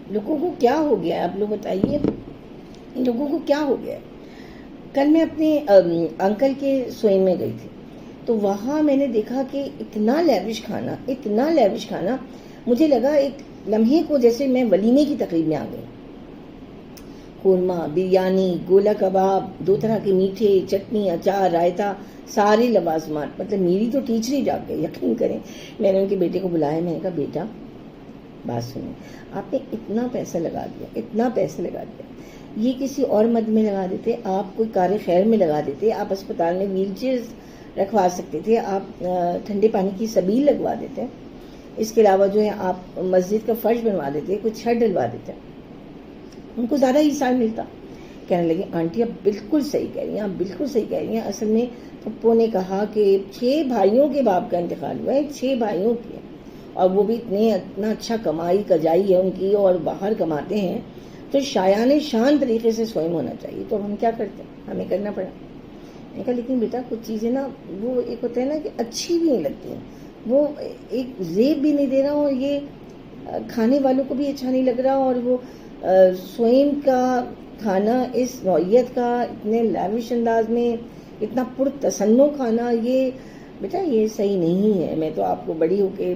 لوگوں کو کیا ہو گیا ہے؟ آپ لوگ بتائیے، لوگوں کو کیا ہو گیا ہے؟ کل میں اپنے انکل کے سوئن میں گئی تھی، تو وہاں میں نے دیکھا کہ اتنا لیوش کھانا، مجھے لگا ایک لمحے کو جیسے میں ولیمے کی تقریب میں آ گئی. قورمہ، بریانی، گولا کباب، 2 طرح کے میٹھے، چٹنی، اچار، رائتا، سارے لوازمات. مطلب میری تو ٹیچری جا کے یقین کریں. میں نے ان کے بیٹے کو بلایا، میں نے کہا بیٹا بات سنیں، آپ نے اتنا پیسہ لگا دیا، یہ کسی اور مد میں لگا دیتے، آپ کوئی کار خیر میں لگا دیتے، آپ اسپتال میں ویل چیئر رکھوا سکتے تھے، آپ ٹھنڈے پانی کی سبیل لگوا دیتے، اس کے علاوہ جو ہے آپ مسجد کا فرش بنوا دیتے، کوئی چھت ڈلوا دیتے، ان کو زیادہ حصہ ملتا. کہنے لگے آنٹی آپ بالکل صحیح کہہ رہی ہیں. اصل میں پپو نے کہا کہ 6 بھائیوں کے باپ کا انتقال ہوا ہے، 6 بھائیوں کی، اور وہ بھی اتنا اچھا کمائی کجائی ہے ان کی، اور باہر کماتے ہیں، تو شایان شان طریقے سے سوئم ہونا چاہیے. تو ہم کیا کرتے ہیں، ہمیں کرنا پڑا. میں کہا لیکن بیٹا کچھ چیزیں نا وہ ایک ہوتا ہے نا کہ اچھی بھی نہیں لگتی ہیں، وہ ایک زیب بھی نہیں دے رہا، اور یہ کھانے والوں کو بھی اچھا نہیں لگ رہا، اور وہ سوئم کا کھانا اس نوعیت کا اتنے لیوش انداز میں اتنا پرتسنو کھانا، یہ بیٹا یہ صحیح نہیں ہے. میں تو آپ کو بڑی ہو کے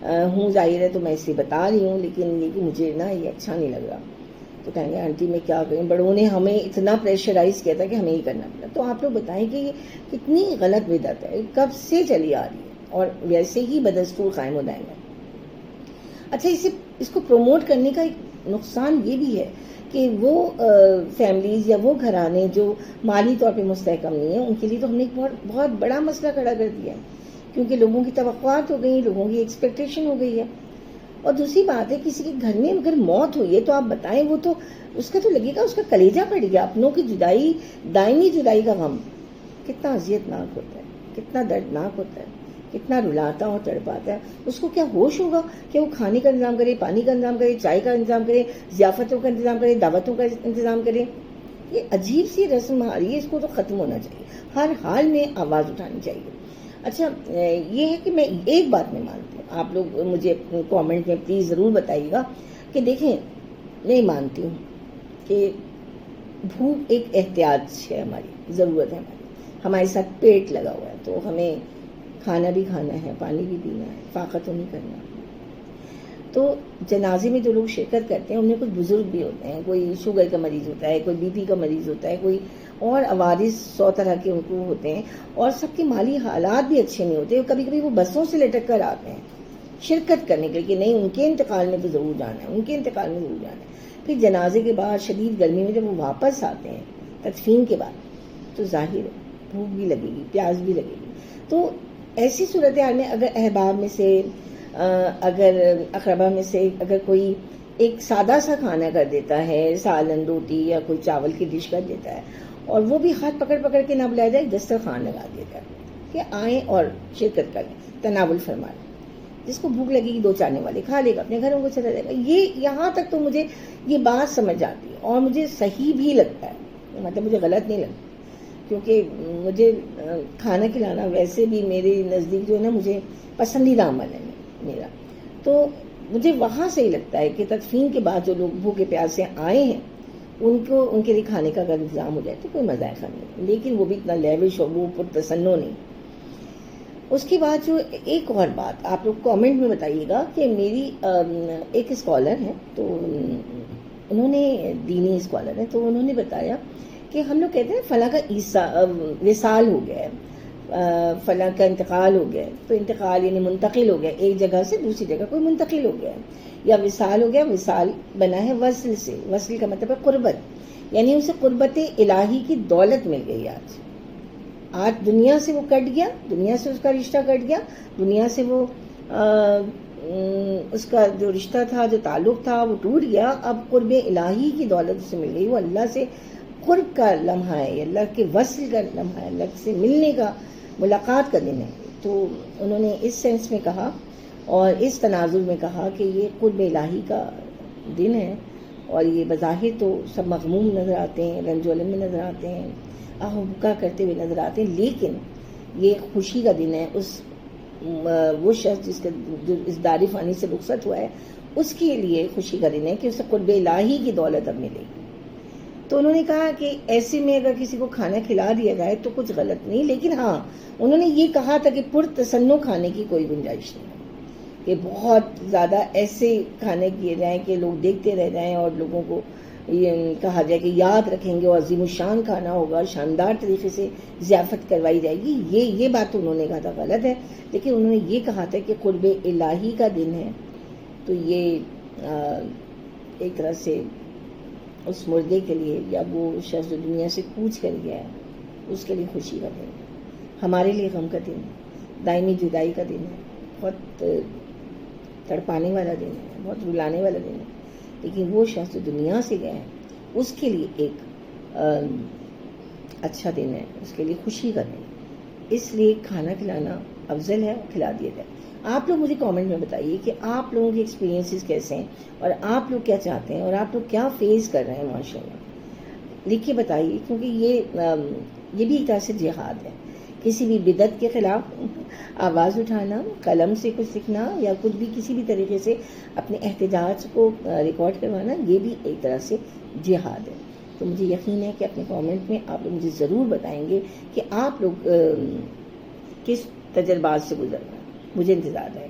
ہوں ظاہر ہے تو میں اسے بتا رہی ہوں، لیکن یہ کہ مجھے نا یہ اچھا نہیں لگ رہا. تو کہیں گے آنٹی میں کیا کریں، بڑوں نے ہمیں اتنا پریشرائز کیا تھا کہ ہمیں ہی کرنا پڑا. تو آپ لوگ بتائیں کہ یہ کتنی غلط بدعت ہے، کب سے چلی آ رہی ہے، اور ویسے ہی بدستور قائم ہو جائیں گے. اچھا اس کو پروموٹ کرنے کا ایک نقصان یہ بھی ہے کہ وہ فیملیز یا وہ گھرانے جو مالی طور پہ مستحکم نہیں ہیں، ان کے لیے تو ہم نے ایک بہت بڑا مسئلہ کھڑا کر دیا ہے، کیونکہ لوگوں کی توقعات ہو گئی، لوگوں کی ایکسپیکٹیشن ہو گئی ہے. اور دوسری بات ہے کسی کے گھر میں اگر موت ہوئی ہے تو آپ بتائیں، وہ تو اس کا تو لگے گا، اس کا کلیجہ پڑ گیا، اپنوں کی جدائی، دائمی جدائی کا غم کتنا اذیت ناک ہوتا ہے، کتنا دردناک ہوتا ہے، کتنا رلاتا اور تڑپاتا ہے. اس کو کیا ہوش ہوگا کہ وہ کھانے کا انتظام کرے، پانی کا انتظام کرے، چائے کا انتظام کرے، ضیافتوں کا انتظام کرے، دعوتوں کا انتظام کرے. یہ عجیب سی رسم آ رہی ہے، اس کو تو ختم ہونا چاہیے، ہر حال میں آواز اٹھانی چاہیے. اچھا یہ ہے کہ میں ایک بات میں مانتی ہوں، آپ لوگ مجھے کامنٹ میں پلیز ضرور بتائیے گا کہ دیکھیں نہیں مانتی ہوں کہ بھوک ایک احتیاط ہے، ہماری ضرورت ہے، ہمارے ساتھ پیٹ لگا ہوا ہے تو ہمیں کھانا بھی کھانا ہے، پانی بھی پینا ہے، فاقہ تو نہیں کرنا. تو جنازے میں جو لوگ شرکت کرتے ہیں ان میں کچھ بزرگ بھی ہوتے ہیں، کوئی شوگر کا مریض ہوتا ہے، کوئی بی پی کا مریض ہوتا ہے، کوئی اور عوارض 100 طرح کے ان کو ہوتے ہیں، اور سب کے مالی حالات بھی اچھے نہیں ہوتے. کبھی کبھی وہ بسوں سے لٹک کر آتے ہیں شرکت کرنے کے لیے کہ نہیں ان کے انتقال میں تو ضرور جانا ہے، ان کے انتقال میں ضرور جانا ہے. پھر جنازے کے بعد شدید گرمی میں جب وہ واپس آتے ہیں تدفین کے بعد، تو ظاہر ہے بھوک بھی لگے گی، پیاس بھی لگے گی. تو ایسی صورتحال میں اگر احباب میں سے، اگر اقربا میں سے اگر کوئی ایک سادہ سا کھانا کر دیتا ہے، سالن روٹی یا کوئی چاول کی ڈش کر دیتا ہے، اور وہ بھی ہاتھ پکڑ پکڑ کے نہ بلایا جائے، دسترخوان لگا دیا جائے کہ آئیں اور شرکت کریں، تناول فرمائیں. جس کو بھوک لگے گی 2 چانے والے کھا لے گا، اپنے گھروں کو چلا جائے گا. یہ یہاں تک تو مجھے یہ بات سمجھ آتی ہے، اور مجھے صحیح بھی لگتا ہے، مطلب مجھے غلط نہیں لگتا، کیونکہ مجھے کھانا کھلانا ویسے بھی میرے نزدیک جو ہے نا مجھے پسندیدہ عمل ہے میرا. تو مجھے وہاں سے ہی لگتا ہے کہ تدفین کے بعد جو لوگ بھوکے پیاسے آئے ہیں ان کے لیے کھانے کا اگر انتظام ہو جائے تو کوئی مذائقہ نہیں، لیکن وہ بھی اتنا لیوش اور وہ پرتسنو نہیں. اس کے بعد جو ایک اور بات آپ لوگ کامنٹ میں بتائیے گا کہ میری ایک اسکالر ہیں، تو انہوں نے دینی اسکالر ہیں، تو انہوں نے بتایا کہ ہم لوگ کہتے ہیں فلاں کا وصال ہو گیا ہے، فلاں کا انتقال ہو گیا ہے. تو انتقال یعنی منتقل ہو گیا، ایک جگہ سے دوسری جگہ کوئی منتقل ہو گیا ہے، یا وصال ہو گیا. وصال بنا ہے وصل سے، وصل کا مطلب ہے قربت، یعنی اسے قربت الہی کی دولت مل گئی. آج دنیا سے وہ کٹ گیا، دنیا سے اس کا رشتہ کٹ گیا، دنیا سے وہ اس کا جو رشتہ تھا، جو تعلق تھا وہ ٹوٹ گیا. اب قرب الہی کی دولت اسے مل گئی، وہ اللہ سے قرب کا لمحہ ہے، اللہ کے وصل کا لمحہ ہے، اللہ سے ملنے کا، ملاقات کا دن ہے. تو انہوں نے اس سینس میں کہا اور اس تناظر میں کہا کہ یہ قرب الہی کا دن ہے، اور یہ بظاہر تو سب مغموم نظر آتے ہیں، رنج و الم میں نظر آتے ہیں، آہ بکا کرتے ہوئے نظر آتے ہیں، لیکن یہ خوشی کا دن ہے. وہ شخص جو اس دار فانی سے رخصت ہوا ہے، اس کے لیے خوشی کا دن ہے کہ اسے قرب الہی کی دولت اب ملے گی. تو انہوں نے کہا کہ ایسے میں اگر کسی کو کھانا کھلا دیا جائے تو کچھ غلط نہیں، لیکن ہاں انہوں نے یہ کہا تھا کہ پرتسنو کھانے کی کوئی گنجائش نہیں ہے، کہ بہت زیادہ ایسے کھانے کیے جائیں کہ لوگ دیکھتے رہ جائیں اور لوگوں کو یہ کہا جائے کہ یاد رکھیں گے، اور عظیم الشان کھانا ہوگا، شاندار طریقے سے ضیافت کروائی جائے گی. یہ بات انہوں نے کہا تھا غلط ہے، لیکن انہوں نے یہ کہا تھا کہ قرب الہی کا دن ہے تو یہ ایک طرح سے اس مردے کے لیے یا وہ شخص جو دنیا سے کوچ کر گیا ہے اس کے لیے خوشی کا دن ہے. ہمارے لیے غم کا دن ہے، دائمی جدائی کا دن ہے، بہت تڑپانے والا دن ہے، بہت رلانے والا دن ہے. لیکن وہ شخص جو دنیا سے گیا ہے اس کے لیے ایک اچھا دن ہے، اس کے لیے خوشی کا دن. اس لیے کھانا کھلانا افضل ہے، کھلا دیا جائے. آپ لوگ مجھے کامنٹ میں بتائیے کہ آپ لوگوں کے ایکسپیرینسز کیسے ہیں اور آپ لوگ کیا چاہتے ہیں اور آپ لوگ کیا فیس کر رہے ہیں. ماشاء اللہ لکھ کے بتائیے، کیونکہ یہ بھی ایک طرح سے جہاد ہے. کسی بھی بدعت کے خلاف آواز اٹھانا، قلم سے کچھ لکھنا یا کچھ بھی کسی بھی طریقے سے اپنے احتجاج کو ریکارڈ کروانا، یہ بھی ایک طرح سے جہاد ہے. تو مجھے یقین ہے کہ اپنے کامنٹ میں آپ لوگ مجھے ضرور بتائیں گے کہ آپ لوگ کس تجربات سے گزر رہے ہیں. مجھے انتظار ہے.